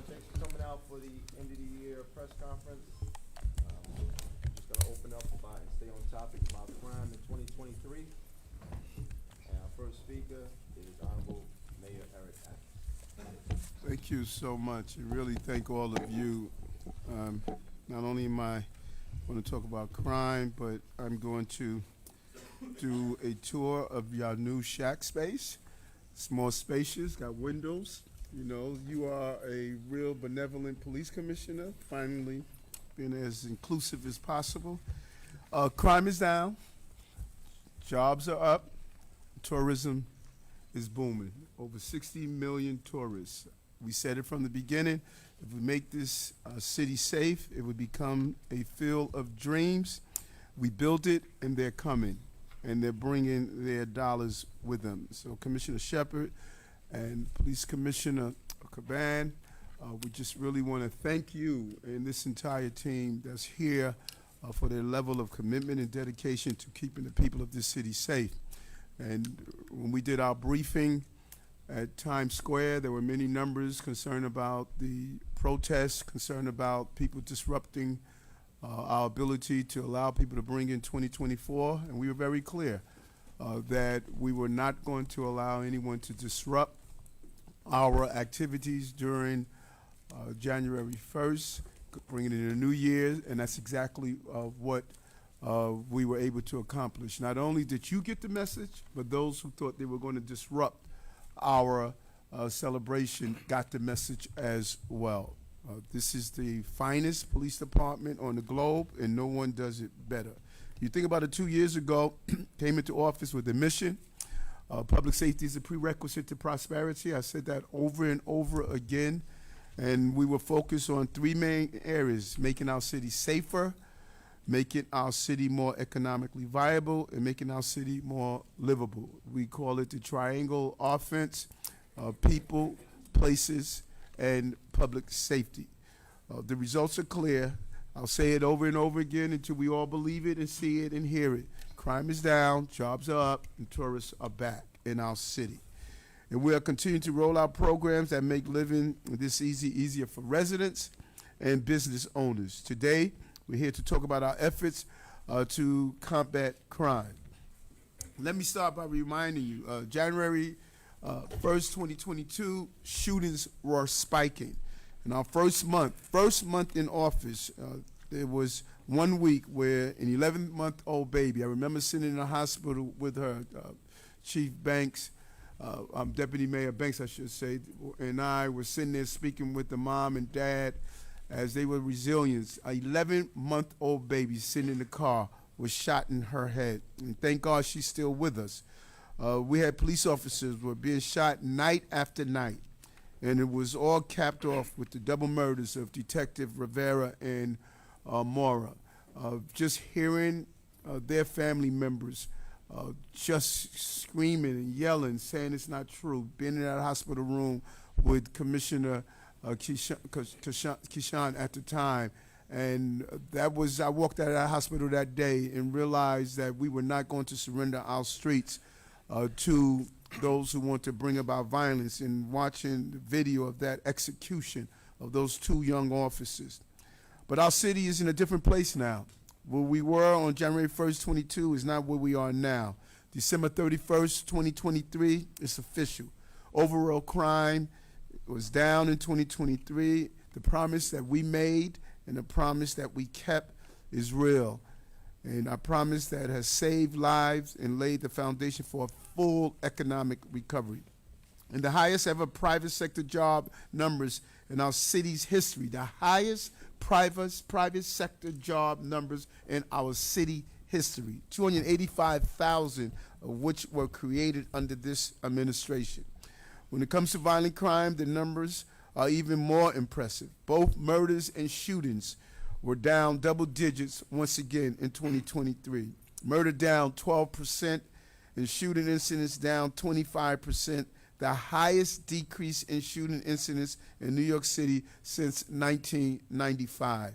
everyone. Thanks for coming out for the end of the year press conference. Just gonna open up about and stay on topic about crime in 2023. And our first speaker is Honorable Mayor Eric Adams. Thank you so much, and really thank all of you. Not only am I going to talk about crime, but I'm going to do a tour of your new shack space. It's more spacious, got windows. You know, you are a real benevolent police commissioner, finally being as inclusive as possible. Crime is down, jobs are up, tourism is booming. Over 60 million tourists. We said it from the beginning, if we make this city safe, it would become a field of dreams. We built it, and they're coming, and they're bringing their dollars with them. So Commissioner Shepard and Police Commissioner Caban, we just really want to thank you and this entire team that's here for their level of commitment and dedication to keeping the people of this city safe. And when we did our briefing at Times Square, there were many numbers concerned about the protests, concerned about people disrupting our ability to allow people to bring in 2024, and we were very clear that we were not going to allow anyone to disrupt our activities during January 1st, bringing in a new year, and that's exactly what we were able to accomplish. Not only did you get the message, but those who thought they were going to disrupt our celebration got the message as well. This is the finest police department on the globe, and no one does it better. You think about it, 2 years ago, came into office with a mission. Public safety is a prerequisite to prosperity. I said that over and over again, and we were focused on three main areas: making our city safer, making our city more economically viable, and making our city more livable. We call it the triangle offense: people, places, and public safety. The results are clear. I'll say it over and over again until we all believe it and see it and hear it. Crime is down, jobs are up, and tourists are back in our city. And we are continuing to roll out programs that make living this easier for residents and business owners. Today, we're here to talk about our efforts to combat crime. Let me start by reminding you, January 1st, 2022, shootings were spiking. In our first month in office, there was 1 week where an 11-month-old baby, I remember sitting in the hospital with her, Chief Banks, Deputy Mayor Banks, I should say, and I were sitting there speaking with the mom and dad as they were resilient. An 11-month-old baby sitting in the car was shot in her head, and thank God she's still with us. We had police officers who were being shot night after night, and it was all capped off with the double murders of Detective Rivera and Mora. Just hearing their family members just screaming and yelling, saying it's not true, being in that hospital room with Commissioner Kishan at the time. And that was, I walked out of that hospital that day and realized that we were not going to surrender our streets to those who want to bring about violence, and watching the video of that execution of those two young officers. But our city is in a different place now. Where we were on January 1st, 22 is not where we are now. December 31st, 2023 is official. Overall crime was down in 2023. The promise that we made and the promise that we kept is real. And a promise that has saved lives and laid the foundation for a full economic recovery. And the highest ever private sector job numbers in our city's history, the highest private sector job numbers in our city history, 285,000 of which were created under this administration. When it comes to violent crime, the numbers are even more impressive. Both murders and shootings were down double digits once again in 2023. Murder down 12% and shooting incidents down 25%, the highest decrease in shooting incidents in New York City since 1995.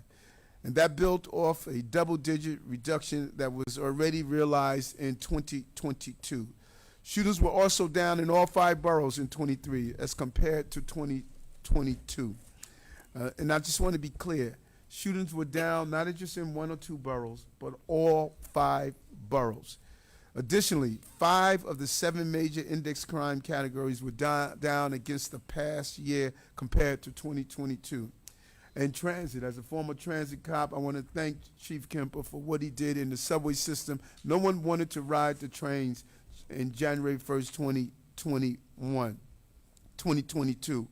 And that built off a double-digit reduction that was already realized in 2022. Shootings were also down in all 5 boroughs in 23 as compared to 2022. And I just want to be clear, shootings were down not just in 1 or 2 boroughs, but all 5 boroughs. Additionally, 5 of the 7 major index crime categories were down against the past year compared to 2022. And transit, as a former transit cop, I want to thank Chief Kemper for what he did in the subway system. No one wanted to ride the trains in January 1st, 2022.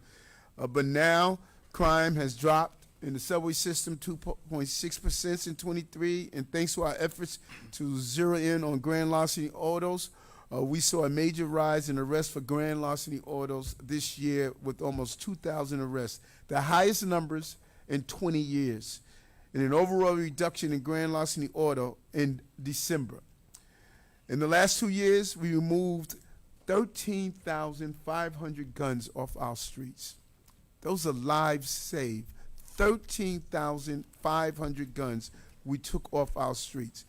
But now crime has dropped in the subway system 2.6% in 23, and thanks to our efforts to zero in on grand larceny autos, we saw a major rise in arrests for grand larceny autos this year with almost 2,000 arrests, the highest numbers in 20 years, and an overall reduction in grand larceny auto in December. In the last 2 years, we removed 13,500 guns off our streets. Those are lives saved. 13,500 guns we took off our streets.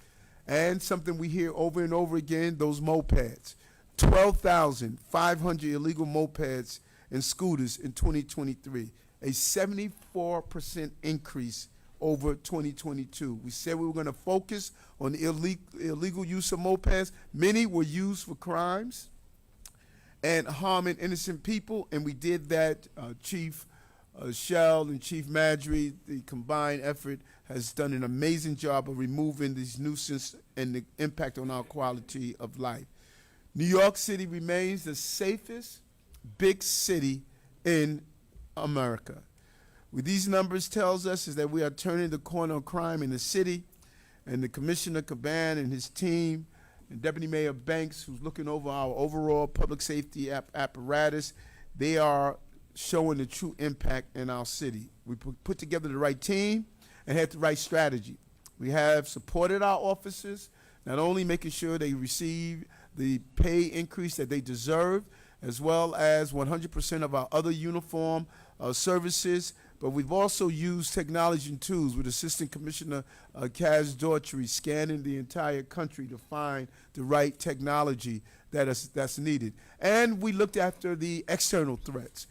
And something we hear over and over again, those mopeds. 12,500 illegal mopeds and scooters in 2023, a 74% increase over 2022. We said we were going to focus on the illegal use of mopeds. Many were used for crimes and harming innocent people, and we did that. Chief Shell and Chief Madry, the combined effort, has done an amazing job of removing these nuisance and the impact on our quality of life. New York City remains the safest big city in America. What these numbers tells us is that we are turning the corner on crime in the city, and the Commissioner Caban and his team, and Deputy Mayor Banks, who's looking over our overall public safety apparatus, they are showing the true impact in our city. We put together the right team and had the right strategy. We have supported our officers, not only making sure they receive the pay increase that they deserve, as well as 100% of our other uniform services, but we've also used technology and tools with Assistant Commissioner Kaz Daughtry scanning the entire country to find the right technology that's needed. And we looked after the external threats.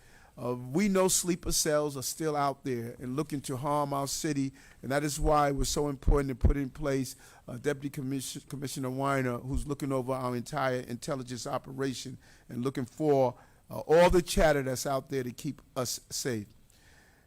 We know sleeper cells are still out there and looking to harm our city, and that is why it was so important to put in place Deputy Commissioner Weiner, who's looking over our entire intelligence operation and looking for all the chatter that's out there to keep us safe.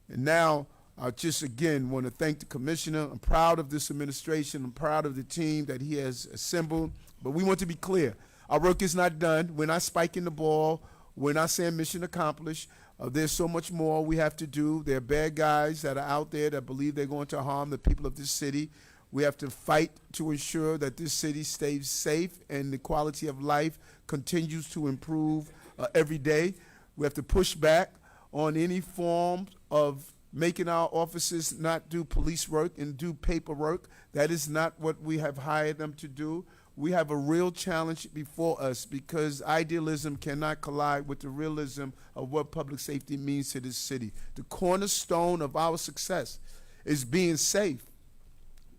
And now, I just again want to thank the Commissioner. I'm proud of this administration. I'm proud of the team that he has assembled. But we want to be clear. Our work is not done. We're not spiking the ball. We're not saying mission accomplished. There's so much more we have to do. There are bad guys that are out there that believe they're going to harm the people of this city. We have to fight to ensure that this city stays safe and the quality of life continues to improve every day. We have to push back on any form of making our officers not do police work and do paperwork. That is not what we have hired them to do. We have a real challenge before us because idealism cannot collide with the realism of what public safety means to this city. The cornerstone of our success is being safe.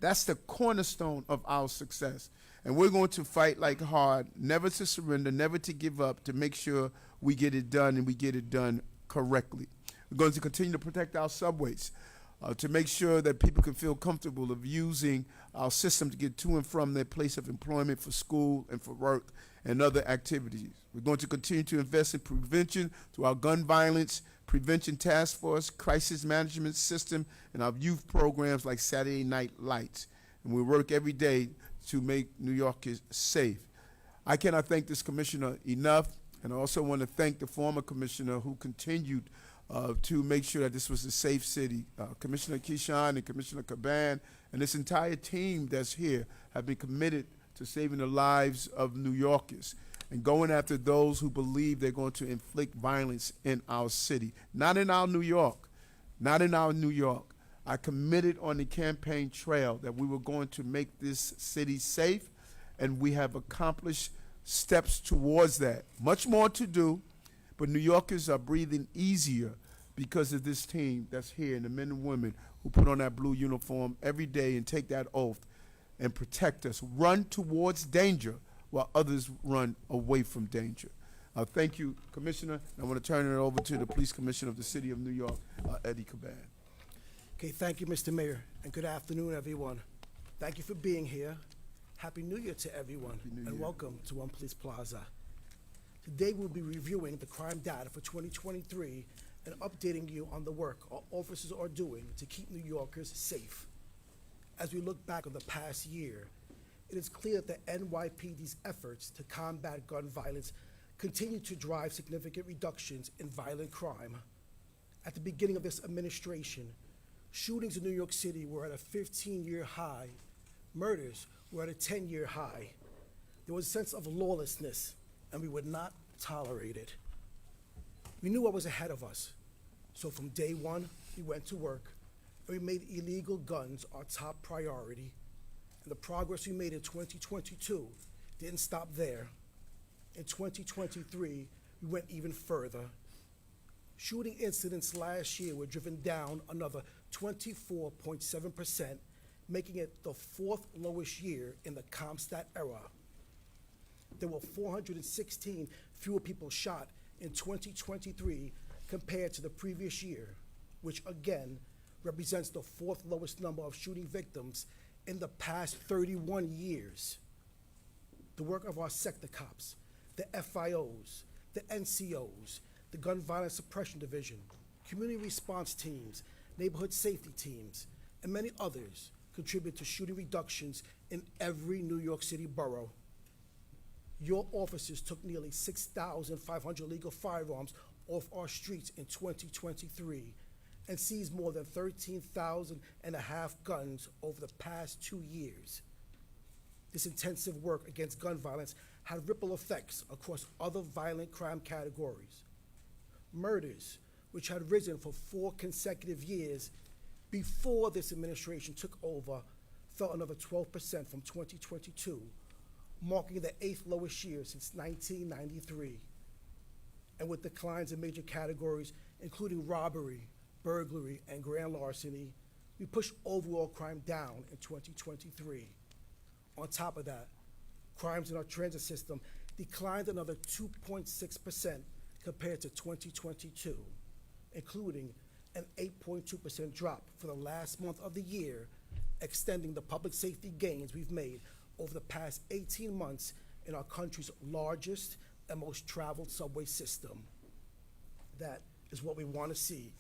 That's the cornerstone of our success. And we're going to fight like hard, never to surrender, never to give up, to make sure we get it done and we get it done correctly. We're going to continue to protect our subways, to make sure that people can feel comfortable of using our system to get to and from their place of employment for school and for work and other activities. We're going to continue to invest in prevention through our gun violence prevention task force, crisis management system, and our youth programs like Saturday Night Lights. And we work every day to make New Yorkers safe. I cannot thank this commissioner enough, and I also want to thank the former commissioner who continued to make sure that this was a safe city. Commissioner Keyshawn and Commissioner Caban and this entire team that's here have been committed to saving the lives of New Yorkers and going after those who believe they're going to inflict violence in our city. Not in our New York, not in our New York. I committed on the campaign trail that we were going to make this city safe, and we have accomplished steps towards that. Much more to do, but New Yorkers are breathing easier because of this team that's here and the men and women who put on that blue uniform every day and take that oath and protect us, run towards danger while others run away from danger. Thank you, Commissioner. I want to turn it over to the Police Commissioner of the City of New York, Eddie Caban. Okay, thank you, Mr. Mayor, and good afternoon, everyone. Thank you for being here. Happy New Year to everyone, Happy New and Year. welcome to One Police Plaza. Today, we'll be reviewing the crime data for 2023 and updating you on the work our officers are doing to keep New Yorkers safe. As we look back on the past year, it is clear that the NYPD's efforts to combat gun violence continue to drive significant reductions in violent crime. At the beginning of this administration, shootings in New York City were at a 15-year high. Murders were at a 10-year high. There was a sense of lawlessness, and we would not tolerate it. We knew what was ahead of us, so from day one, we went to work, and we made illegal guns our top priority. And the progress we made in 2022 didn't stop there. In 2023, we went even further. Shooting incidents last year were driven down another 24.7%, making it the fourth lowest year in the CompStat era. There were 416 fewer people shot in 2023 compared to the previous year, which again represents the fourth lowest number of shooting victims in the past 31 years. The work of our sector cops, the FIOs, the NCOs, the Gun Violence Suppression Division, community response teams, neighborhood safety teams, and many others contribute to shooting reductions in every New York City borough. Your officers took nearly 6,500 legal firearms off our streets in 2023 and seized more than 13,000 and a half guns over the past 2 years. This intensive work against gun violence had ripple effects across other violent crime categories. Murders, which had risen for 4 consecutive years before this administration took over, fell another 12% from 2022, marking the 8th lowest year since 1993. And with declines in major categories, including robbery, burglary, and grand larceny, we pushed overall crime down in 2023. On top of that, crimes in our transit system declined another 2.6% compared to 2022, including an 8.2% drop for the last month of the year, extending the public safety gains we've made over the past 18 months in our country's largest and most traveled subway system. That is what we want to see,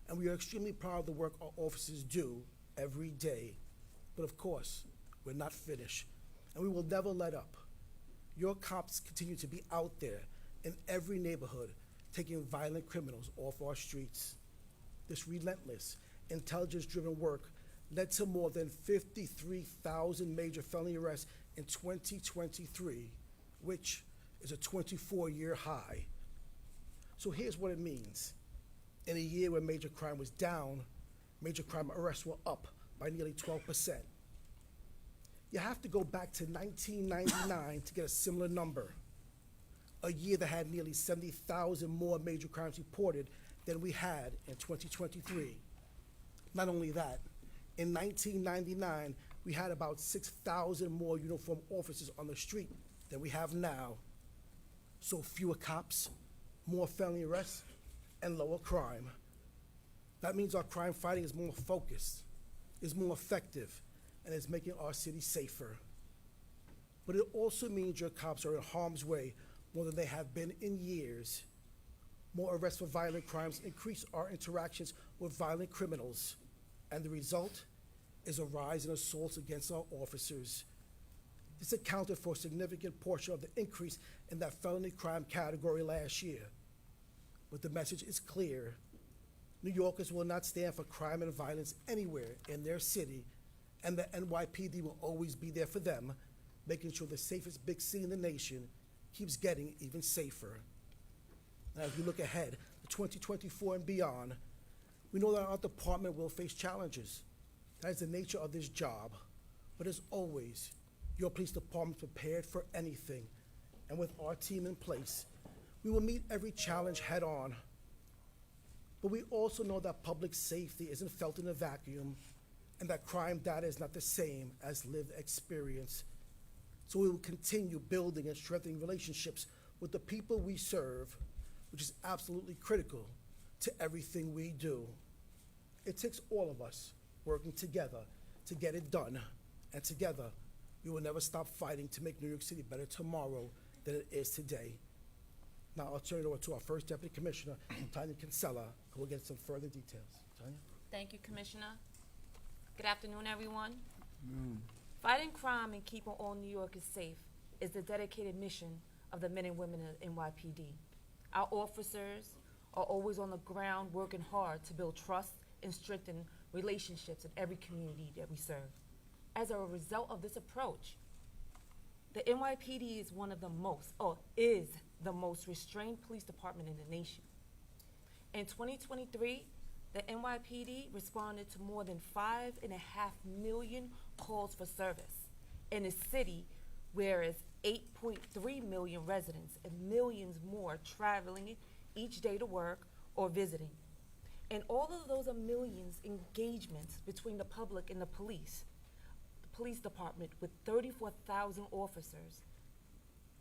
and we are extremely proud of the work our officers do every day. But of course, we're not finished, and we will never let up. Your cops continue to be out there in every neighborhood, taking violent criminals off our streets. This relentless, intelligence-driven work led to more than 53,000 major felony arrests in 2023, which is a 24-year high. So here's what it means. In a year where major crime was down, major crime arrests were up by nearly 12%. You have to go back to 1999 to get a similar number, a year that had nearly 70,000 more major crimes reported than we had in 2023. Not only that, in 1999, we had about 6,000 more uniformed officers on the street than we have now. So fewer cops, more felony arrests, and lower crime. That means our crime fighting is more focused, is more effective, and is making our city safer. But it also means your cops are in harm's way more than they have been in years. More arrests for violent crimes increase our interactions with violent criminals, and the result is a rise in assaults against our officers. This accounted for a significant portion of the increase in that felony crime category last year. But the message is clear. New Yorkers will not stand for crime and violence anywhere in their city, and the NYPD will always be there for them, making sure the safest big city in the nation keeps getting even safer. And as we look ahead to 2024 and beyond, we know that our department will face challenges. That is the nature of this job. But as always, your police department is prepared for anything. And with our team in place, we will meet every challenge head on. But we also know that public safety isn't felt in a vacuum, and that crime data is not the same as lived experience. So we will continue building and strengthening relationships with the people we serve, which is absolutely critical to everything we do. It takes all of us working together to get it done. And together, we will never stop fighting to make New York City better tomorrow than it is today. Now, I'll turn it over to our first Deputy Commissioner, Tanya Kinsella, who will get some further details. Tanya? Thank you, Commissioner. Good afternoon, everyone. Fighting crime and keeping all New Yorkers safe is the dedicated mission of the men and women of NYPD. Our officers are always on the ground working hard to build trust and strengthen relationships in every community that we serve. As a result of this approach, the NYPD is is the most restrained police department in the nation. In 2023, the NYPD responded to more than 5.5 million calls for service in a city where is 8.3 million residents and millions more traveling each day to work or visiting. And all of those are millions engagements between the public and the police department with 34,000 officers.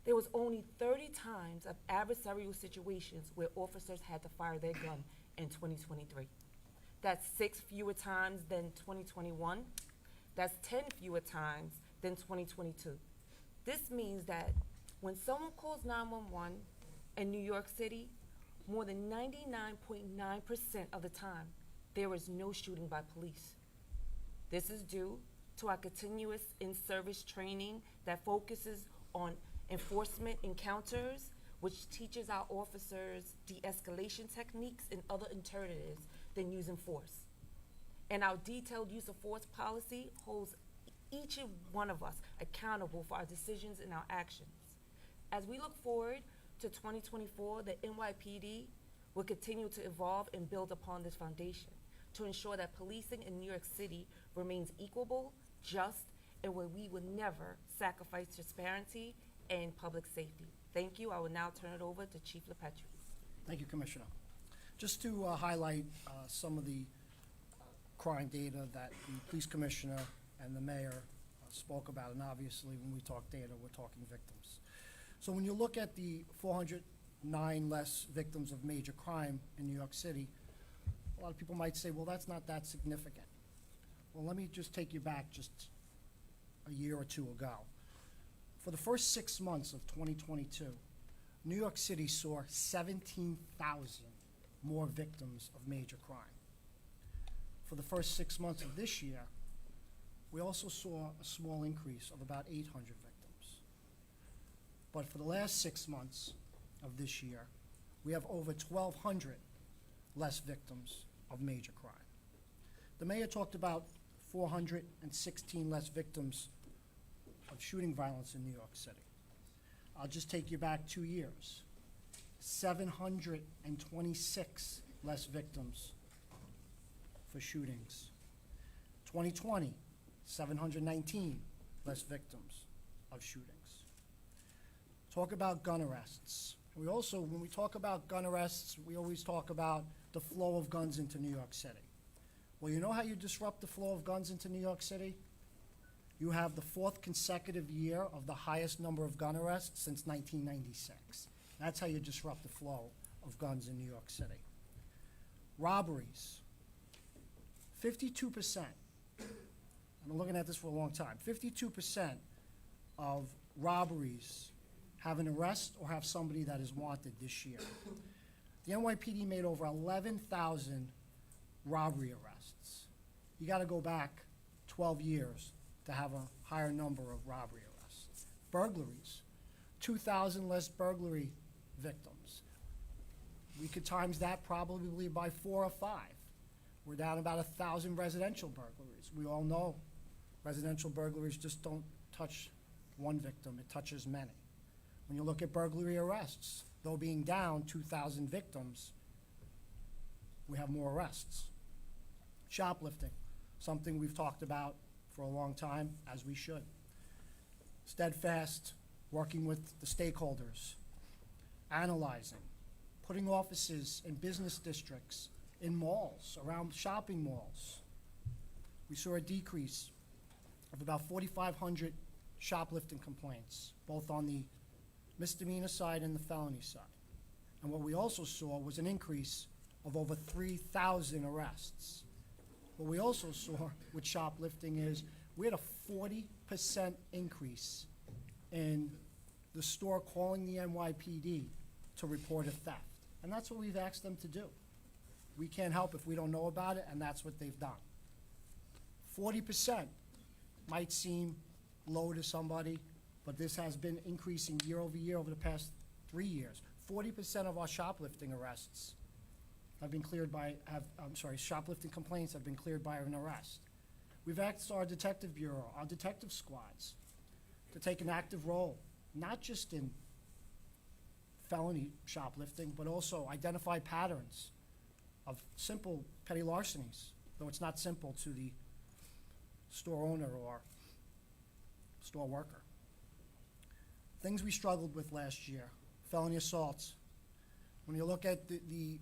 There was only 30 times of adversarial situations where officers had to fire their gun in 2023. That's 6 fewer times than 2021. That's 10 fewer times than 2022. This means that when someone calls 911 in New York City, more than 99.9% of the time, there is no shooting by police. This is due to our continuous in-service training that focuses on enforcement encounters, which teaches our officers de-escalation techniques and other alternatives than using force. And our detailed use of force policy holds each and one of us accountable for our decisions and our actions. As we look forward to 2024, the NYPD will continue to evolve and build upon this foundation to ensure that policing in New York City remains equitable, just, and where we will never sacrifice transparency and public safety. Thank you. I will now turn it over to Chief LaPetri. Thank you, Commissioner. Just to highlight some of the crime data that the police commissioner and the mayor spoke about, and obviously when we talk data, we're talking victims. So when you look at the 409 less victims of major crime in New York City, a lot of people might say, well, that's not that significant. Well, let me just take you back just a year or two ago. For the first 6 months of 2022, New York City saw 17,000 more victims of major crime. For the first 6 months of this year, we also saw a small increase of about 800 victims. But for the last 6 months of this year, we have over 1,200 less victims of major crime. The mayor talked about 416 less victims of shooting violence in New York City. I'll just take you back 2 years. 726 less victims for shootings. 2020, 719 less victims of shootings. Talk about gun arrests. We also, when we talk about gun arrests, we always talk about the flow of guns into New York City. Well, you know how you disrupt the flow of guns into New York City? You have the 4th consecutive year of the highest number of gun arrests since 1996. That's how you disrupt the flow of guns in New York City. Robberies, 52%. I've been looking at this for a long time. 52% of robberies have an arrest or have somebody that is wanted this year. The NYPD made over 11,000 robbery arrests. You got to go back 12 years to have a higher number of robbery arrests. Burglaries, 2,000 less burglary victims. We could times that probably by 4 or 5. We're down about 1,000 residential burglaries. We all know residential burglaries just don't touch one victim, it touches many. When you look at burglary arrests, though being down 2,000 victims, we have more arrests. Shoplifting, something we've talked about for a long time, as we should. Steadfast, working with the stakeholders, analyzing, putting offices in business districts, in malls, around shopping malls. We saw a decrease of about 4,500 shoplifting complaints, both on the misdemeanor side and the felony side. And what we also saw was an increase of over 3,000 arrests. What we also saw with shoplifting is we had a 40% increase in the store calling the NYPD to report a theft. And that's what we've asked them to do. We can't help if we don't know about it, and that's what they've done. 40% might seem low to somebody, but this has been increasing year over year over the past 3 years. 40% of our shoplifting arrests have been cleared by, shoplifting complaints have been cleared by an arrest. We've asked our detective bureau, our detective squads, to take an active role, not just in felony shoplifting, but also identify patterns of simple petty larcenies, though it's not simple to the store owner or store worker. Things we struggled with last year, felony assaults. When you look at the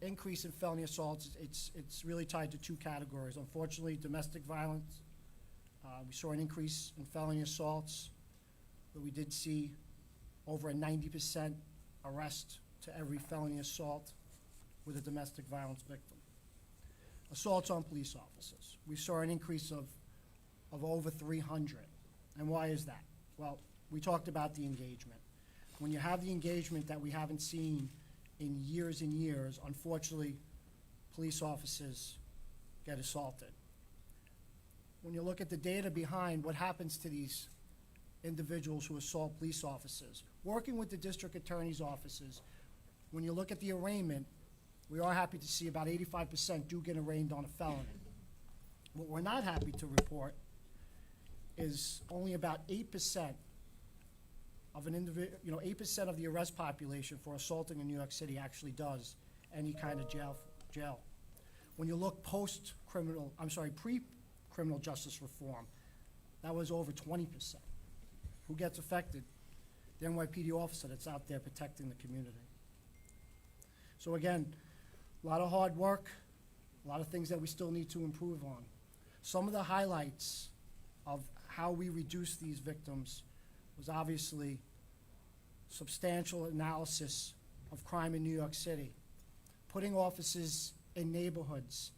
increase in felony assaults, it's really tied to two categories. Unfortunately, domestic violence, we saw an increase in felony assaults, but we did see over a 90% arrest to every felony assault with a domestic violence victim. Assaults on police officers. We saw an increase of over 300. And why is that? Well, we talked about the engagement. When you have the engagement that we haven't seen in years and years, unfortunately, police officers get assaulted. When you look at the data behind what happens to these individuals who assault police officers, working with the district attorney's offices, when you look at the arraignment, we are happy to see about 85% do get arraigned on a felony. What we're not happy to report is only about 8% of an individual, 8% of the arrest population for assaulting in New York City actually does any kind of jail. When you look pre-criminal justice reform, that was over 20%. Who gets affected? The NYPD officer that's out there protecting the community. So again, a lot of hard work, a lot of things that we still need to improve on. Some of the highlights of how we reduce these victims was obviously substantial analysis of crime in New York City, putting officers in neighborhoods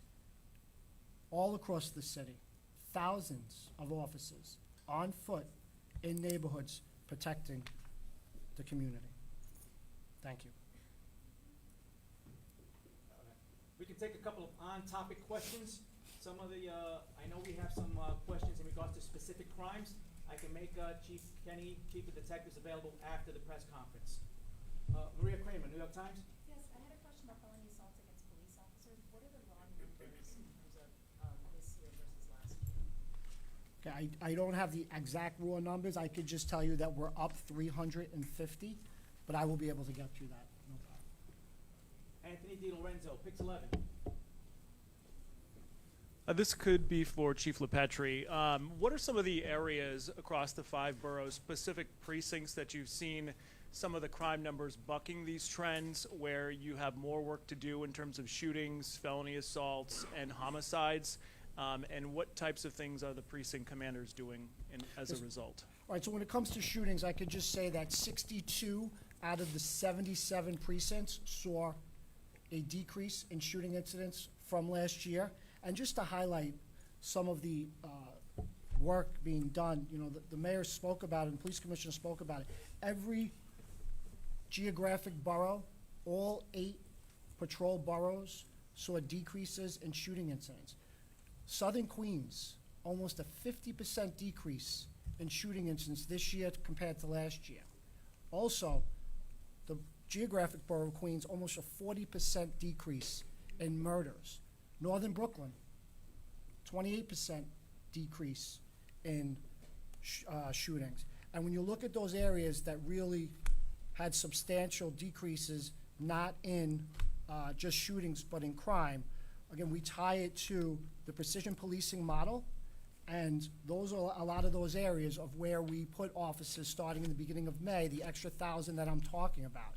all across the city, thousands of officers on foot in neighborhoods protecting the community. Thank you. We can take a couple of on-topic questions. Some of the, I know we have some questions in regards to specific crimes. I can make Chief Kenny, Chief of Detectives, available after the press conference. Maria Kramer, New York Times. Yes, I had a question about felony assaults against police officers. What are the raw numbers in terms of this year versus last year? Okay, I don't have the exact raw numbers. I could just tell you that we're up 350, but I will be able to get you that. No problem. Anthony Di Lorenzo, Pix 11. This could be for Chief LePetri. What are some of the areas across the 5 boroughs, specific precincts that you've seen some of the crime numbers bucking these trends, where you have more work to do in terms of shootings, felony assaults, and homicides? And what types of things are the precinct commanders doing as a result? All right, so when it comes to shootings, I could just say that 62 out of the 77 precincts saw a decrease in shooting incidents from last year. And just to highlight some of the work being done, the mayor spoke about it and the police commissioner spoke about it. Every geographic borough, all 8 patrol boroughs saw decreases in shooting incidents. Southern Queens, almost a 50% decrease in shooting incidents this year compared to last year. Also, the geographic borough of Queens, almost a 40% decrease in murders. Northern Brooklyn, 28% decrease in shootings. And when you look at those areas that really had substantial decreases, not in just shootings, but in crime, again, we tie it to the precision policing model, and those are a lot of those areas of where we put officers starting in the beginning of May, the extra 1,000 that I'm talking about.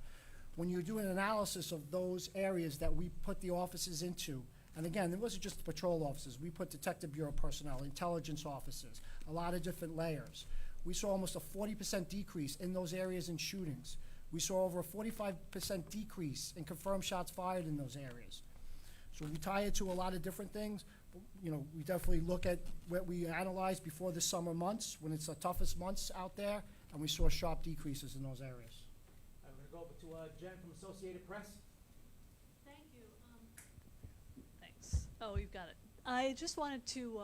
When you do an analysis of those areas that we put the officers into, and again, it wasn't just the patrol officers. We put detective bureau personnel, intelligence officers, a lot of different layers. We saw almost a 40% decrease in those areas in shootings. We saw over a 45% decrease in confirmed shots fired in those areas. So we tie it to a lot of different things. You know, we definitely look at what we analyzed before the summer months, when it's the toughest months out there, and we saw sharp decreases in those areas. I'm gonna go over to Jen from Associated Press. Thank you. Thanks. Oh, you've got it. I just wanted to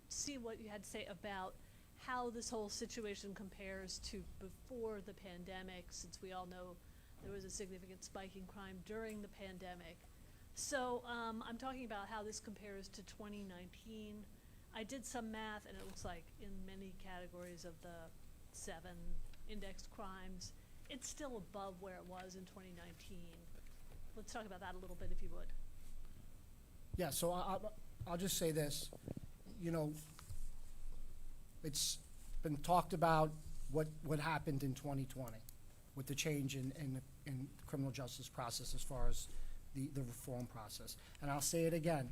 see what you had to say about how this whole situation compares to before the pandemic, since we all know there was a significant spike in crime during the pandemic. So I'm talking about how this compares to 2019. I did some math, and it looks like in many categories of the 7 indexed crimes, it's still above where it was in 2019. Let's talk about that a little bit, if you would. Yeah, so I'll just say this. You know, it's been talked about what happened in 2020 with the change in the criminal justice process as far as the reform process. And I'll say it again,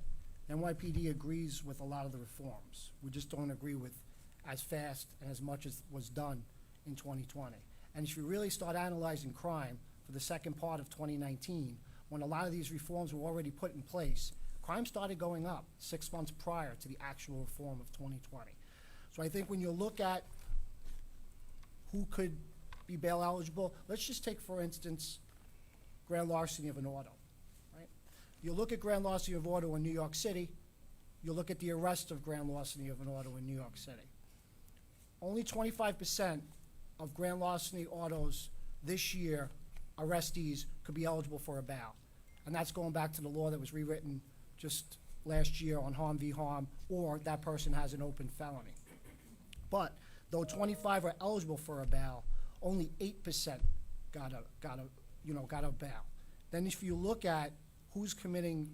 NYPD agrees with a lot of the reforms. We just don't agree with as fast and as much as was done in 2020. And if you really start analyzing crime for the second part of 2019, when a lot of these reforms were already put in place, crime started going up 6 months prior to the actual reform of 2020. So I think when you look at who could be bail eligible, let's just take, for instance, grand larceny of an auto, right? You look at grand larceny of auto in New York City, you look at the arrest of grand larceny of an auto in New York City. Only 25% of grand larceny autos this year, arrestees could be eligible for a bail. And that's going back to the law that was rewritten just last year on harm v. harm, or that person has an open felony. But though 25 are eligible for a bail, only 8% got a bail. Then if you look at who's committing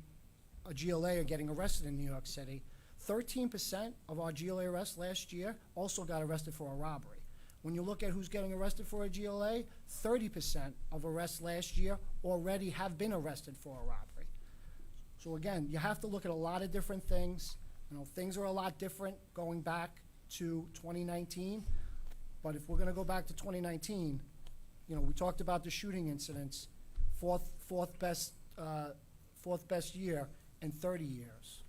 a GLA or getting arrested in New York City, 13% of our GLA arrests last year also got arrested for a robbery. When you look at who's getting arrested for a GLA, 30% of arrests last year already have been arrested for a robbery. So again, you have to look at a lot of different things. You know, things are a lot different going back to 2019. But if we're going to go back to 2019, you know, we talked about the shooting incidents, fourth best year in 30 years.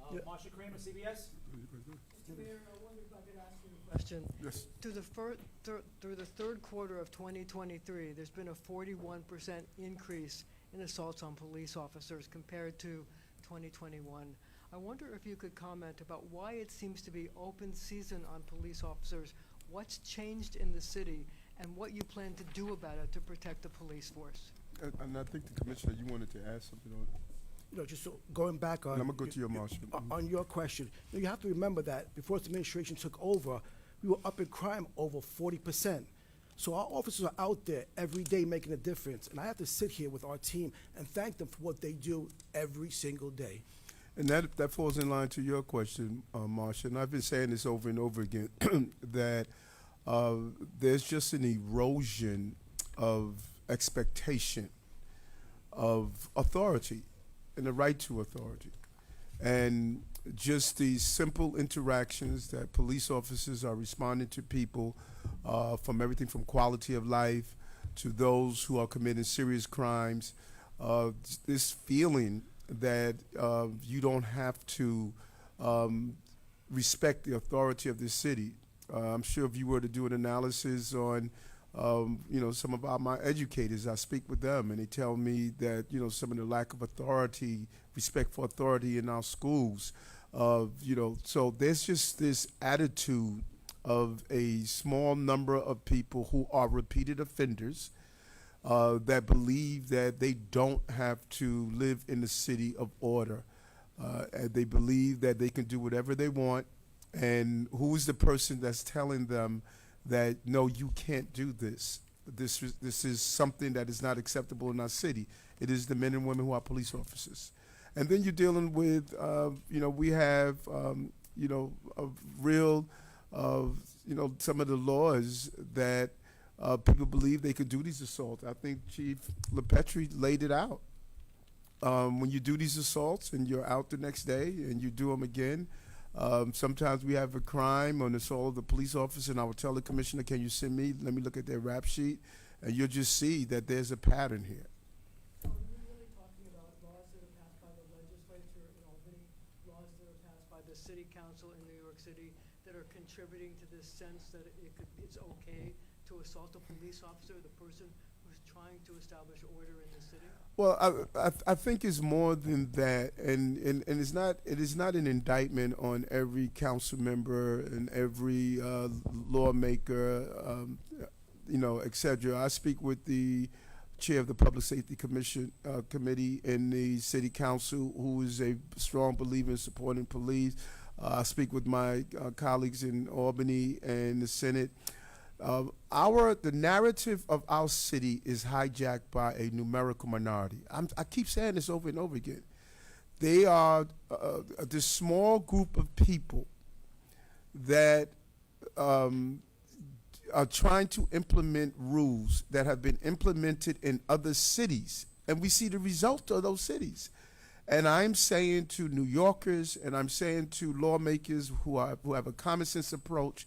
All right, Marsha Kramer, CBS. Mr. Mayor, I wonder if I could ask you a question. Yes. Through the third quarter of 2023, there's been a 41% increase in assaults on police officers compared to 2021. I wonder if you could comment about why it seems to be open season on police officers, what's changed in the city, and what you plan to do about it to protect the police force. And I think the commissioner, you wanted to ask something on it. You know, just so going back on. And I'm gonna go to your Marshal. On your question, you have to remember that before this administration took over, we were up in crime over 40%. So our officers are out there every day making a difference, and I have to sit here with our team and thank them for what they do every single day. And that falls in line to your question, Marsha, and I've been saying this over and over again, that there's just an erosion of expectation of authority and the right to authority. And just these simple interactions that police officers are responding to people from everything from quality of life to those who are committing serious crimes, this feeling that you don't have to respect the authority of this city. I'm sure if you were to do an analysis on some of my educators, I speak with them and they tell me that, some of the lack of authority, respect for authority in our schools, so there's just this attitude of a small number of people who are repeated offenders that believe that they don't have to live in the city of order. And they believe that they can do whatever they want. And who is the person that's telling them that, no, you can't do this? This is something that is not acceptable in our city. It is the men and women who are police officers. And then you're dealing with, we have, a real, some of the laws that people believe they could do these assaults. I think Chief LePetri laid it out. When you do these assaults and you're out the next day and you do them again, sometimes we have a crime on the assault of the police officer, and I will tell the commissioner, can you send me, let me look at their rap sheet, and you'll just see that there's a pattern here. Are you really talking about laws that have passed by that are contributing to this sense that it's okay to assault a police officer, the person who's trying to establish order in the city? Well, I think it's more than that, and it is not an indictment on every council member and every lawmaker, et cetera. I speak with the chair of the Public Safety Commission Committee in the City Council, who is a strong believer in supporting police. I speak with my colleagues in Albany and the Senate. The narrative of our city is hijacked by a numerical minority. I keep saying this over and over again. They are this small group of people that are trying to implement rules that have been implemented in other cities, and we see the result of those cities. And I'm saying to New Yorkers, and I'm saying to lawmakers who have a common sense approach,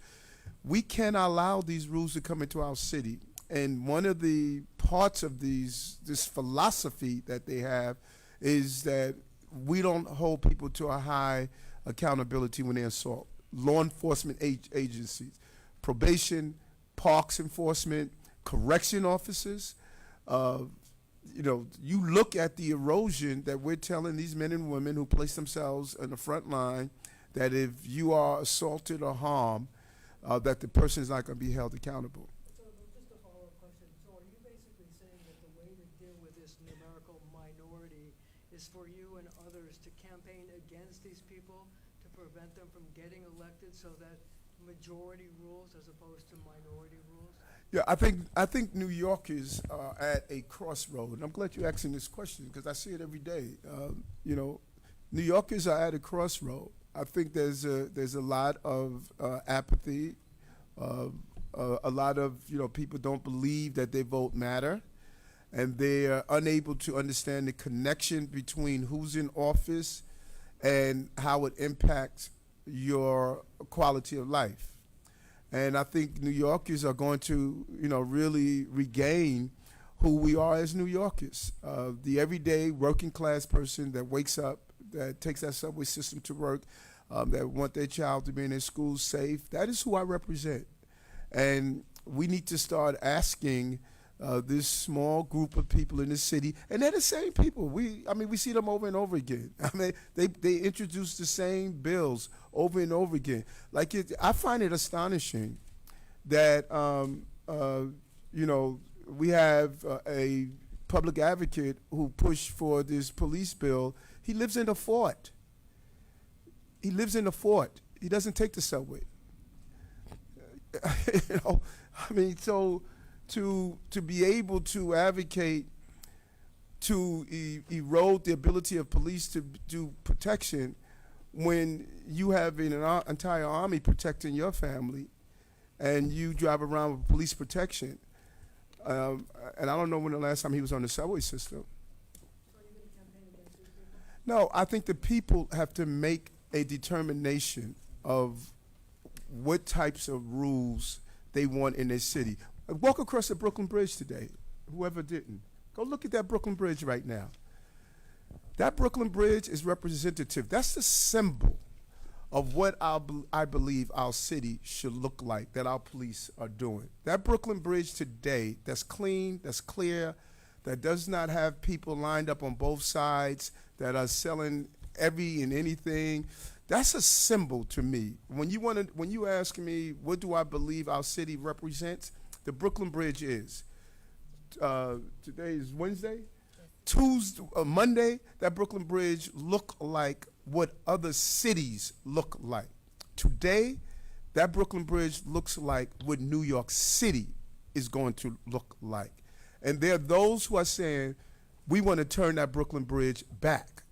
we cannot allow these rules to come into our city. And one of the parts of this philosophy that they have is that we don't hold people to a high accountability when they assault. Law enforcement agencies, probation, parks enforcement, correction officers, you look at the erosion that we're telling these men and women who place themselves in the front line that if you are assaulted or harmed, that the person is not going to be held accountable. So just a follow-up question. So are you basically saying that the way to deal with this numerical minority is for you and others to campaign against these people to prevent them from getting elected so that majority rules as opposed to minority rules? Yeah, I think New Yorkers are at a crossroad, and I'm glad you're asking this question because I see it every day. New Yorkers are at a crossroad. I think there's a lot of apathy. A lot of people don't believe that their vote matter, and they are unable to understand the connection between who's in office and how it impacts your quality of life. And I think New Yorkers are going to, really regain who we are as New Yorkers. The everyday working class person that wakes up, that takes that subway system to work, that want their child to be in their school safe. That is who I represent. And we need to start asking this small group of people in the city, and they're the same people. We see them over and over again. They introduce the same bills over and over again. I find it astonishing that we have a public advocate who pushed for this police bill. He lives in a fort. He doesn't take the subway. So to be able to advocate to erode the ability of police to do protection when you have an entire army protecting your family and you drive around with police protection. And I don't know when the last time he was on the subway system. So are you going to campaign against these people? No, I think the people have to make a determination of what types of rules they want in their city. Walk across the Brooklyn Bridge today, whoever didn't. Go look at that Brooklyn Bridge right now. That Brooklyn Bridge is representative. That's the symbol of what I believe our city should look like, that our police are doing. That Brooklyn Bridge today, that's clean, that's clear, that does not have people lined up on both sides, that are selling every and anything. That's a symbol to me. When you ask me, what do I believe our city represents? The Brooklyn Bridge is. Today is Wednesday. Monday, that Brooklyn Bridge looked like what other cities look like. Today, that Brooklyn Bridge looks like what New York City is going to look like. And there are those who are saying, we want to turn that Brooklyn Bridge back.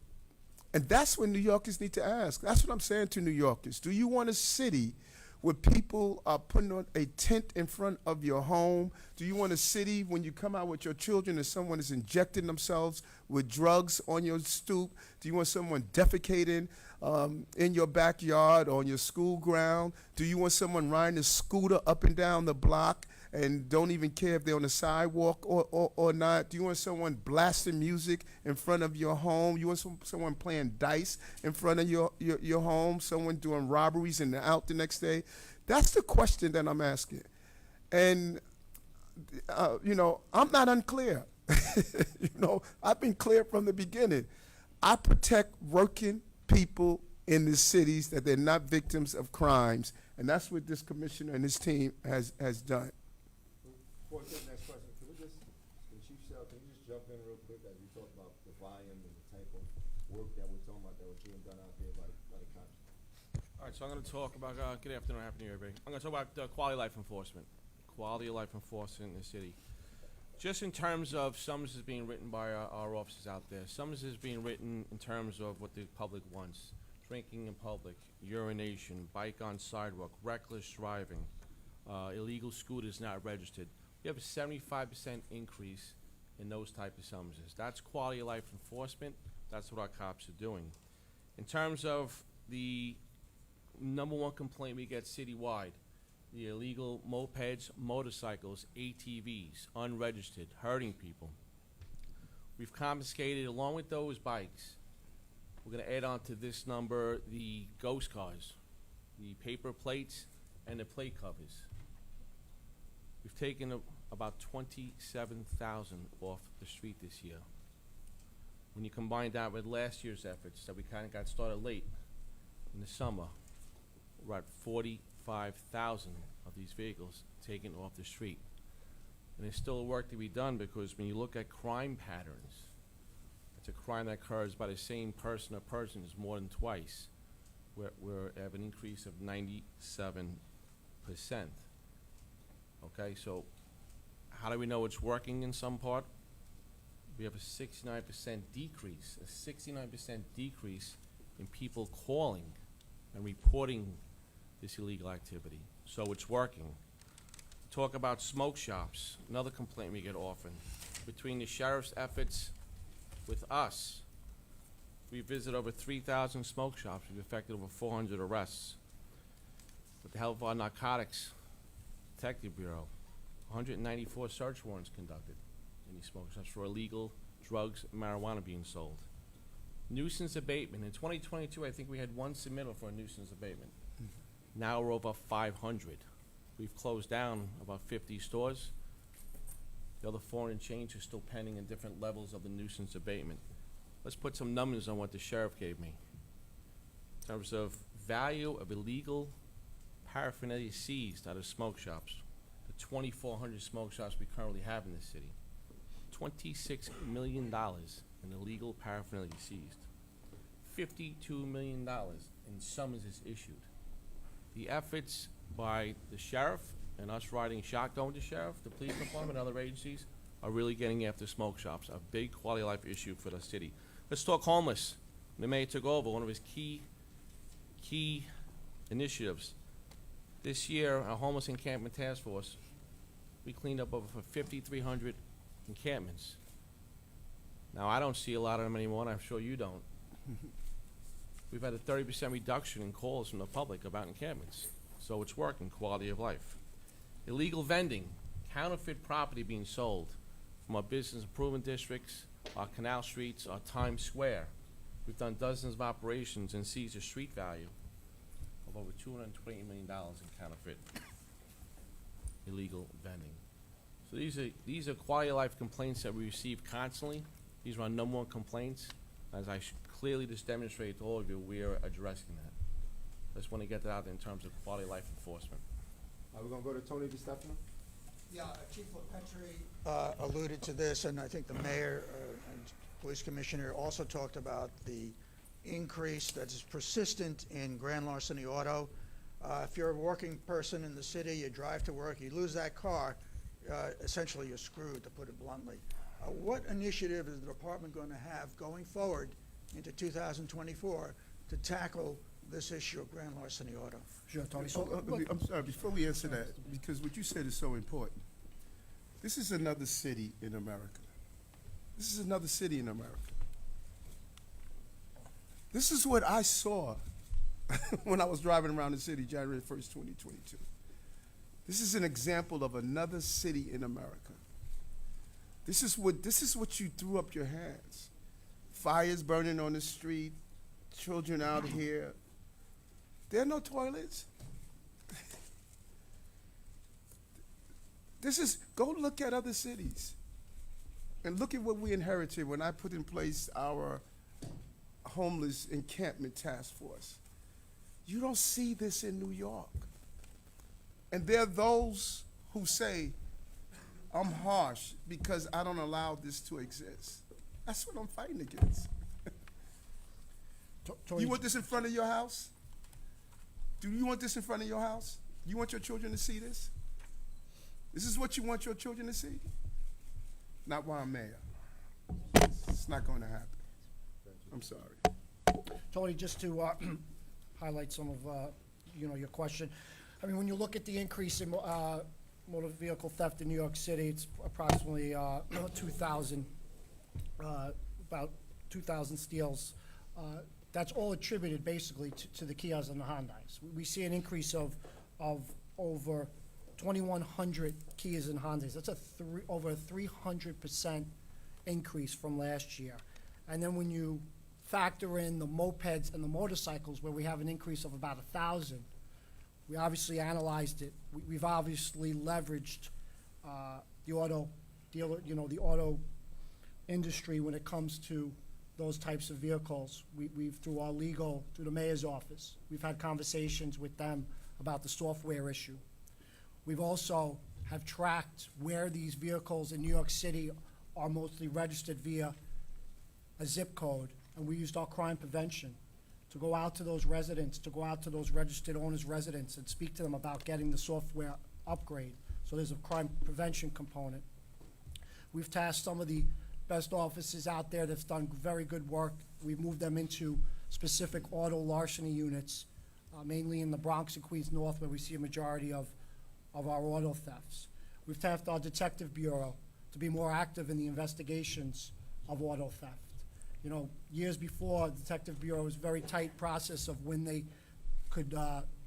And that's what New Yorkers need to ask. That's what I'm saying to New Yorkers. Do you want a city where people are putting on a tent in front of your home? Do you want a city when you come out with your children and someone is injecting themselves with drugs on your stoop? Do you want someone defecating in your backyard or on your school ground? Do you want someone riding a scooter up and down the block and don't even care if they're on the sidewalk or not? Do you want someone blasting music in front of your home? You want someone playing dice in front of your home? Someone doing robberies and they're out the next day? That's the question that I'm asking. And, I'm not unclear. I've been clear from the beginning. I protect working people in the cities, that they're not victims of crimes, and that's what this commissioner and his team has done. Before we take the next question, can Chief Sal, can you just jump in real quick as we talk about the volume and the type of work that we're talking about that was being done out there by the cops? All right, so I'm going to talk about, good afternoon, happy New Year, everybody. I'm going to talk about quality of life enforcement. Quality of life enforcement in the city. Just in terms of summonses being written by our officers out there, summonses being written in terms of what the public wants. Drinking in public, urination, bike on sidewalk, reckless driving, illegal scooters not registered. We have a 75% increase in those type of summonses. That's quality of life enforcement. That's what our cops are doing. In terms of the number one complaint we get citywide, the illegal mopeds, motorcycles, ATVs, unregistered, hurting people. We've confiscated, along with those bikes, we're going to add on to this number the ghost cars, the paper plates, and the plate covers. We've taken about 27,000 off the street this year. When you combine that with last year's efforts that we kind of got started late in the summer, we're at 45,000 of these vehicles taken off the street. And there's still work to be done, because when you look at crime patterns, it's a crime that occurs by the same person or persons more than twice. We have an increase of 97%. Okay, so how do we know it's working in some part? We have a 69% decrease in people calling and reporting this illegal activity. So it's working. Talk about smoke shops, another complaint we get often. Between the sheriff's efforts with us, we visit over 3,000 smoke shops. We've effected over 400 arrests. With the help of our Narcotics Detective Bureau, 194 search warrants conducted in these smoke shops for illegal drugs and marijuana being sold. Nuisance abatement. In 2022, I think we had one submittal for a nuisance abatement. Now we're over 500. We've closed down about 50 stores. The other 400 and change are still pending in different levels of the nuisance abatement. Let's put some numbers on what the sheriff gave me. In terms of value of illegal paraphernalia seized out of smoke shops, the 2,400 smoke shops we currently have in this city, $26 million in illegal paraphernalia seized, $52 million in summonses issued. The efforts by the sheriff and us riding shotgun with the sheriff, the police department, and other agencies are really getting after smoke shops, a big quality of life issue for the city. Let's talk homeless. When the mayor took over, one of his key initiatives this year, our homeless encampment task force, we cleaned up over 5,300 encampments. Now, I don't see a lot of them anymore, and I'm sure you don't. We've had a 30% reduction in calls from the public about encampments. So it's working, quality of life. Illegal vending, counterfeit property being sold from our business improvement districts, our canal streets, our Times Square. We've done dozens of operations and seized a street value of over $220 million in counterfeit illegal vending. So these are quality of life complaints that we receive constantly. These are our number one complaints. As I clearly just demonstrated to all of you, we are addressing that. I just want to get that out there in terms of quality of life enforcement. We're gonna go to Tony DiStefano. Yeah, Chief LaPetri alluded to this, and I think the mayor and police commissioner also talked about the increase that is persistent in grand larceny auto. If you're a working person in the city, you drive to work, you lose that car, essentially you're screwed, to put it bluntly. What initiative is the department going to have going forward into 2024 to tackle this issue of grand larceny auto? Sure, Tony. I'm sorry, before we answer that, because what you said is so important. This is another city in America. This is another city in America. This is what I saw when I was driving around the city January 1st, 2022. This is an example of another city in America. This is what you threw up your hands. Fires burning on the street, children out here. There are no toilets. Go look at other cities and look at what we inherited when I put in place our homeless encampment task force. You don't see this in New York. And there are those who say, I'm harsh because I don't allow this to exist. That's what I'm fighting against. You want this in front of your house? Do you want this in front of your house? You want your children to see this? This is what you want your children to see? Not while I'm mayor. It's not going to happen. I'm sorry. Tony, just to highlight some of your question. I mean, when you look at the increase in motor vehicle theft in New York City, it's approximately 2,000, about 2,000 steals. That's all attributed basically to the Kias and the Hondas. We see an increase of over 2,100 Kias and Hondas. That's over a 300% increase from last year. And then when you factor in the mopeds and the motorcycles, where we have an increase of about 1,000, we obviously analyzed it. We've obviously leveraged the auto dealer, the auto industry when it comes to those types of vehicles. We've through the mayor's office, we've had conversations with them about the software issue. We've also have tracked where these vehicles in New York City are mostly registered via a zip code, and we used our crime prevention to go out to those residents, to go out to those registered owners' residents and speak to them about getting the software upgrade. So there's a crime prevention component. We've tasked some of the best officers out there that's done very good work. We've moved them into specific auto larceny units, mainly in the Bronx and Queens North, where we see a majority of our auto thefts. We've tasked our detective bureau to be more active in the investigations of auto theft. Years before, the Detective Bureau was a very tight process of when they could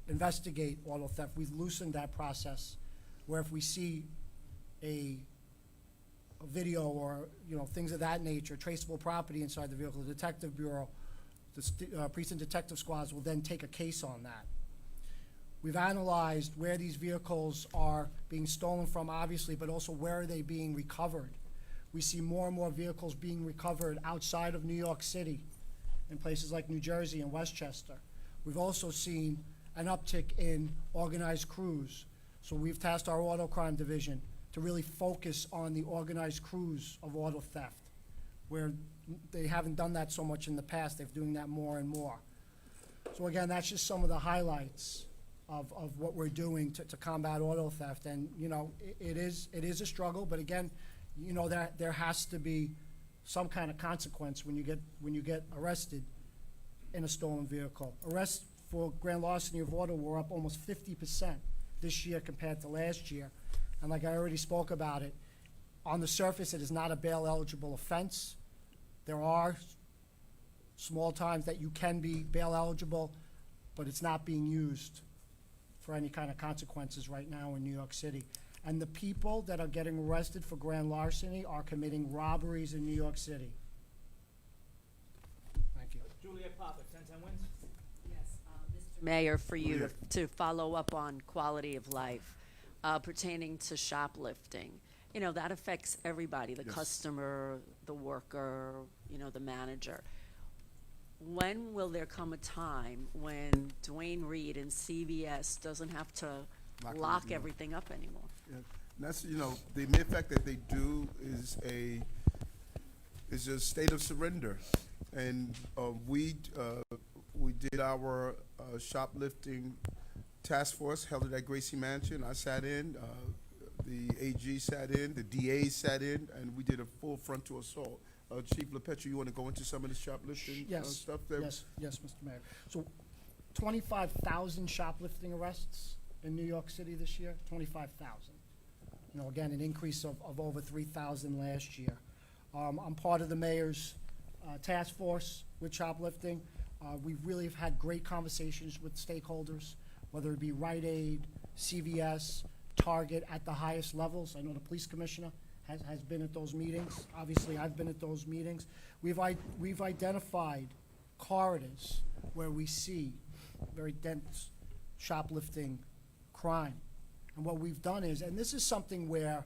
investigate auto theft. We've loosened that process, where if we see a video or things of that nature, traceable property inside the vehicle, the Detective Bureau, the precinct detective squads will then take a case on that. We've analyzed where these vehicles are being stolen from, obviously, but also where are they being recovered. We see more and more vehicles being recovered outside of New York City in places like New Jersey and Westchester. We've also seen an uptick in organized crews. So we've tasked our auto crime division to really focus on the organized crews of auto theft, where they haven't done that so much in the past. They're doing that more and more. So again, that's just some of the highlights of what we're doing to combat auto theft. And it is a struggle, but again, that there has to be some kind of consequence when you get arrested in a stolen vehicle. Arrests for grand larceny of auto were up almost 50% this year compared to last year. And like I already spoke about it, on the surface it is not a bail eligible offense. There are small times that you can be bail eligible, but it's not being used for any kind of consequences right now in New York City. And the people that are getting arrested for grand larceny are committing robberies in New York City. Thank you. Juliet Papa, 1010 wins. Yes, Mr. Mayor, for you to follow up on quality of life pertaining to shoplifting. That affects everybody, the customer, the worker, the manager. When will there come a time when Dwayne Reed and CVS doesn't have to lock everything up anymore? Yeah. And that's, the mere fact that they do is a state of surrender. And we did our shoplifting task force, held it at Gracie Mansion. I sat in, the AG sat in, the DA sat in, and we did a full frontal assault. Chief LaPetra, you want to go into some of the shoplifting stuff there? Yes, Mr. Mayor. So 25,000 shoplifting arrests in New York City this year, 25,000. Again, an increase of over 3,000 last year. I'm part of the mayor's task force with shoplifting. We really have had great conversations with stakeholders, whether it be Rite Aid, CVS, Target at the highest levels. I know the police commissioner has been at those meetings. Obviously, I've been at those meetings. We've identified corridors where we see very dense shoplifting crime. And what we've done is, and this is something where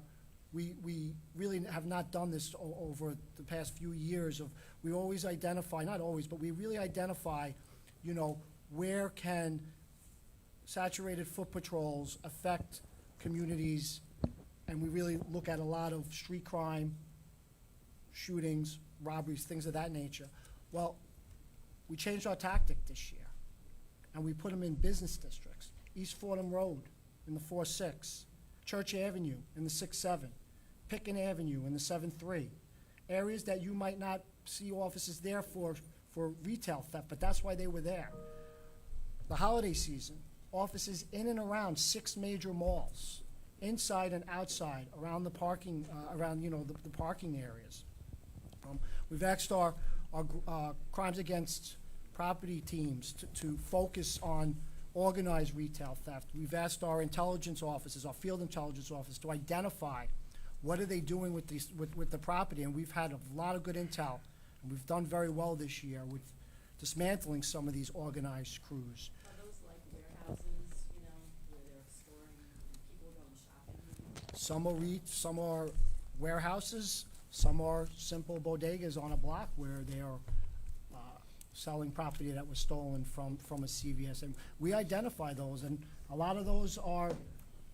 we really have not done this over the past few years of, we always identify, not always, but we really identify, you know, where can saturated foot patrols affect communities, and we really look at a lot of street crime, shootings, robberies, things of that nature. Well, we changed our tactic this year, and we put them in business districts. East Fordham Road in the 4-6, Church Avenue in the 6-7, Picken Avenue in the 7-3. Areas that you might not see officers there for retail theft, but that's why they were there. The holiday season, officers in and around 6 major malls, inside and outside, around the parking, the parking areas. We've asked our crimes against property teams to focus on organized retail theft. We've asked our intelligence officers, our field intelligence officers, to identify what are they doing with the property, and we've had a lot of good intel, and we've done very well this year with dismantling some of these organized crews. Are those like warehouses, you know, where they're storing, people going shopping? Some are warehouses, some are simple bodegas on a block where they are selling property that was stolen from a CVS. And we identify those, and a lot of those are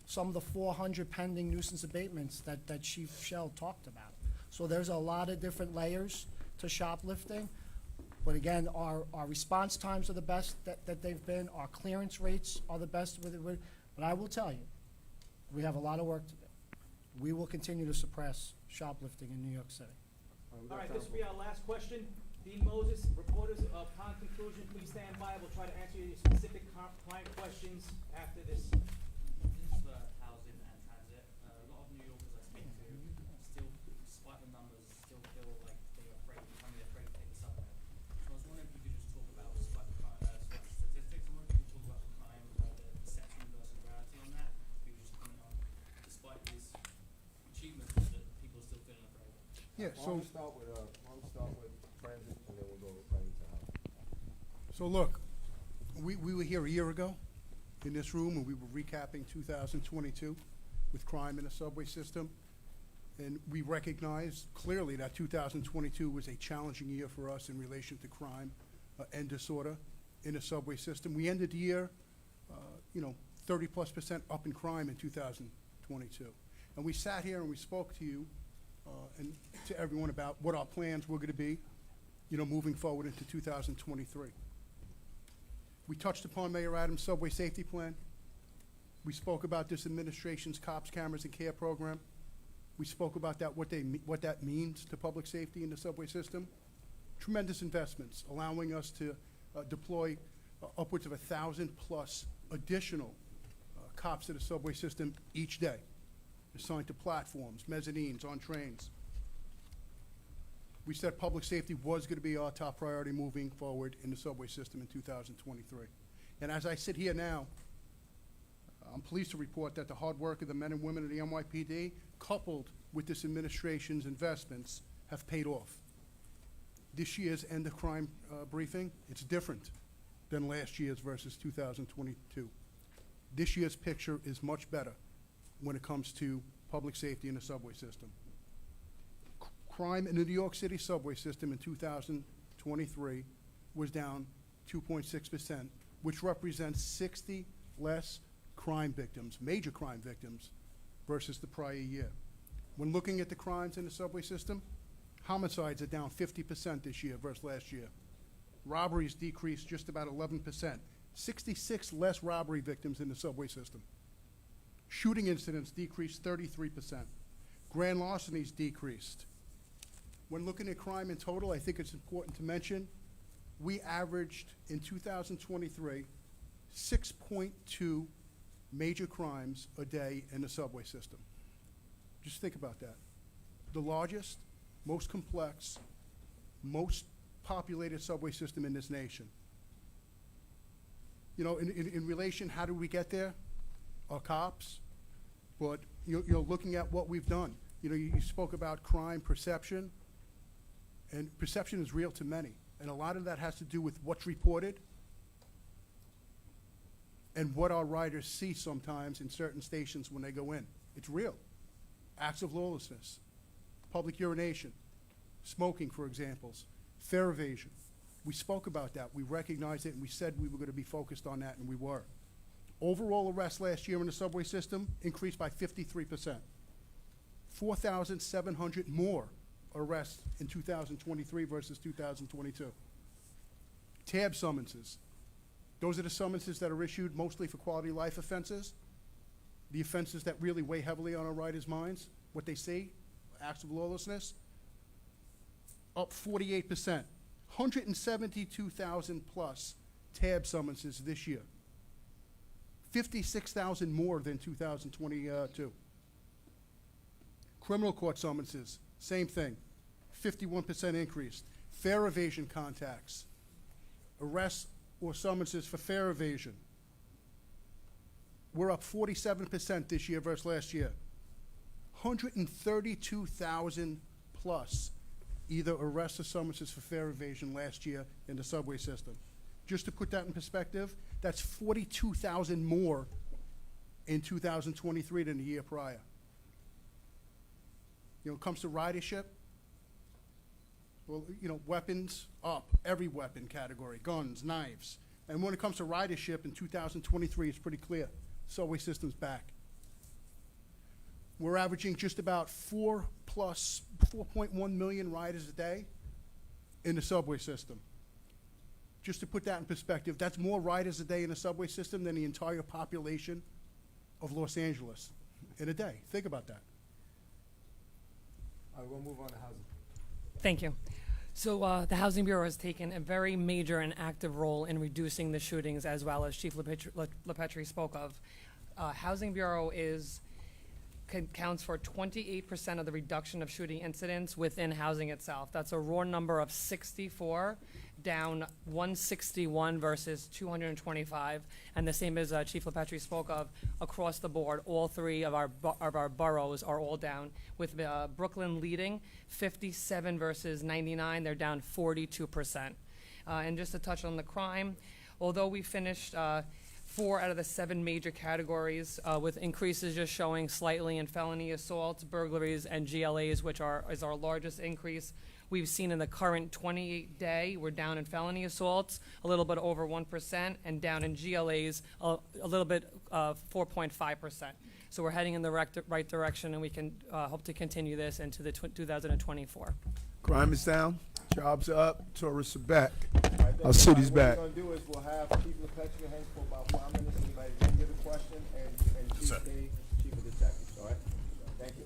some of the 400 pending nuisance abatements that Chief Shell talked about. So there's a lot of different layers to shoplifting. But again, our response times are the best that they've been. Our clearance rates are the best. But I will tell you, we have a lot of work to do. We will continue to suppress shoplifting in New York City. All right, this will be our last question. Dean Moses, reporters, upon conclusion, please stand by. We'll try to answer your specific client questions after this. This is for housing and transit. A lot of New Yorkers I speak to still, despite the numbers, still feel like they're afraid to take the subway. So I was wondering if you could just talk about statistics. I wonder if you could talk about crime, the perception versus reality on that. If you could just comment on, despite these achievements, that people are still feeling afraid. Yeah, Why don't we start with transit, and then we'll go right into housing. So look, we were here a year ago in this room, and we were recapping 2022 with crime in the subway system. And we recognized clearly that 2022 was a challenging year for us in relation to crime and disorder in the subway system. We ended the year, 30+% up in crime in 2022. And we sat here and we spoke to you and to everyone about what our plans were going to be, moving forward into 2023. We touched upon Mayor Adams' subway safety plan. We spoke about this administration's cops, cameras, and care program. We spoke about that, what that means to public safety in the subway system. Tremendous investments, allowing us to deploy upwards of 1,000+ additional cops to the subway system each day, assigned to platforms, mezzanines, on trains. We said public safety was going to be our top priority moving forward in the subway system in 2023. And as I sit here now, I'm pleased to report that the hard work of the men and women of the NYPD, coupled with this administration's investments, have paid off. This year's end of crime briefing, it's different than last year's versus 2022. This year's picture is much better when it comes to public safety in the subway system. Crime in the New York City subway system in 2023 was down 2.6%, which represents 60 less crime victims, major crime victims, versus the prior year. When looking at the crimes in the subway system, homicides are down 50% this year versus last year. Robberies decreased just about 11%. 66 less robbery victims in the subway system. Shooting incidents decreased 33%. Grand larcenies decreased. When looking at crime in total, I think it's important to mention, we averaged in 2023 6.2 major crimes a day in the subway system. Just think about that. The largest most complex, most populated subway system in this nation. You know, in relation, how did we get there? Our cops, but you're looking at what we've done. You know, you spoke about crime perception, and perception is real to many, and a lot of that has to do with what's reported and what our riders see sometimes in certain stations when they go in. It's real. Acts of lawlessness, public urination, smoking, for examples, fare evasion. We spoke about that. We recognized it, and we said we were going to be focused on that, and we were. Overall arrests last year in the subway system increased by 53%. 4,700 more arrests in 2023 versus 2022. Tab summonses. Those are the summonses that are issued mostly for quality of life offenses, the offenses that really weigh heavily on our riders' minds, what they see, acts of lawlessness, up 48%. 172,000 plus tab summonses this year. 56,000 more than 2022. Criminal court summonses, same thing, 51% increase. Fare evasion contacts, arrests or summonses for fare evasion. We're up 47% this year versus last year. 132,000 plus either arrests or summonses for fare evasion last year in the subway system. Just to put that in perspective, that's 42,000 more in 2023 than the year prior. You know, when it comes to ridership, well, you know, weapons up, every weapon category, guns, knives. And when it comes to ridership in 2023, it's pretty clear. Subway system's back. We're averaging just about 4.1 million riders a day in the subway system. Just to put that in perspective, that's more riders a day in the subway system than the entire population of Los Angeles in a day. Think about that. All right, we'll move on to housing. Thank you. So the Housing Bureau has taken a very major and active role in reducing the shootings, as well as Chief LePetri spoke of. Housing Bureau counts for 28% of the reduction of shooting incidents within housing itself. That's a raw number of 64, down 161 versus 225, and the same as Chief LePetri spoke of, across the board, all three of our boroughs are all down, with Brooklyn leading 57 versus 99. They're down 42%. And just to touch on the crime, although we finished 4 out of the 7 major categories, with increases just showing slightly in felony assaults, burglaries, and GLAs, which is our largest increase we've seen in the current 28-day. We're down in felony assaults a little bit over 1%, and down in GLAs a little bit 4.5%. So we're heading in the right direction, and we can hope to continue this into the 2024. Crime is down, jobs are up, tourists are back. Our What city's back. we're going to do is we'll have Chief LePetri hang for about 5 minutes. Anybody can give a question, and Chief K, Chief of Detectives, all right? Thank you.